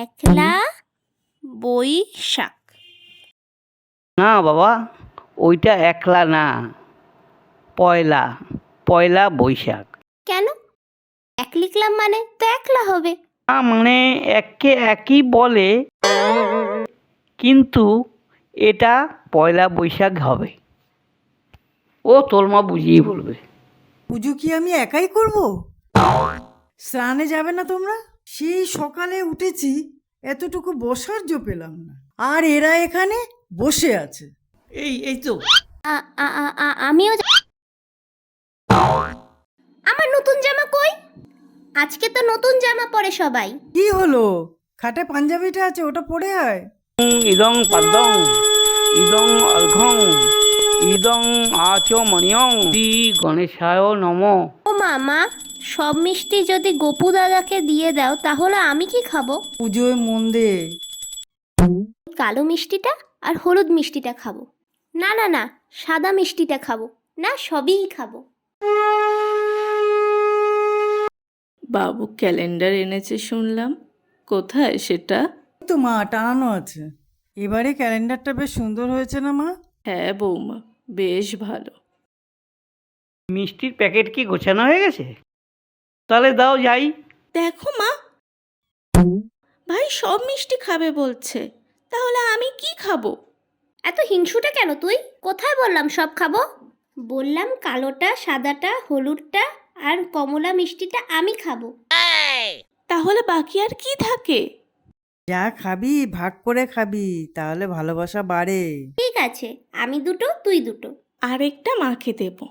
একলা বৈশাখ। না বাবা, ওইটা একলা না, পয়লা পয়লা বৈশাখ। কেন এক লিখলাম মানে তো একলা হবে। না মানে এককে একই বলে, কিন্তু এটা পয়লা বৈশাখ হবে। ও তোর মা বুঝিয়ে বলবে। পুজো কি আমি একাই করব? স্নানে যাবে না তোমরা? সেই সকালে উঠেছি, এতটুকু বসার জো পেলাম না, আর এরা এখানে বসে আছে। এই তো আমিও আমার নতুন জামা কই? আজকে তো নতুন জামা পরে সবাই। কি হলো? খাটে পাঞ্জাবিটা আছে, ওটা পরে আয়। ইদং পদ্মং ইদং অর্ঘং ইদং আচমনিয়ং শ্রী গণেশায় নম। ও মামা, সব মিষ্টি যদি গোপু দাদাকে দিয়ে দাও তাহলে আমি কি খাবো? পুজোয় মন দে। কালো মিষ্টিটা আর হলুদ মিষ্টিটা খাবো। না না না, সাদা মিষ্টিটা খাবো না, সবই খাবো। বাবু ক্যালেন্ডার এনেছে শুনলাম, কোথায় সেটা? তো মা, টানানো আছে। এবারে ক্যালেন্ডারটা বেশ সুন্দর হয়েছে না মা? হ্যাঁ বৌমা, বেশ ভালো। মিষ্টির প্যাকেট কি গোছানো হয়ে গেছে? তাহলে দাও যাই। দেখো মা, ভাই সব মিষ্টি খাবে বলছে, তাহলে আমি কি খাবো? এত হিংসুটা কেন তুই? কোথায় বললাম সব খাবো? বললাম কালোটা, সাদাটা, হলুদটা আর কমলা মিষ্টিটা আমি খাবো। তাহলে বাকি আর কি থাকে? যা খাবি ভাগ করে খাবি, তাহলে ভালোবাসা বাড়ে। ঠিক আছে, আমি দুটো তুই দুটো। আরেকটা মাকে দেবো।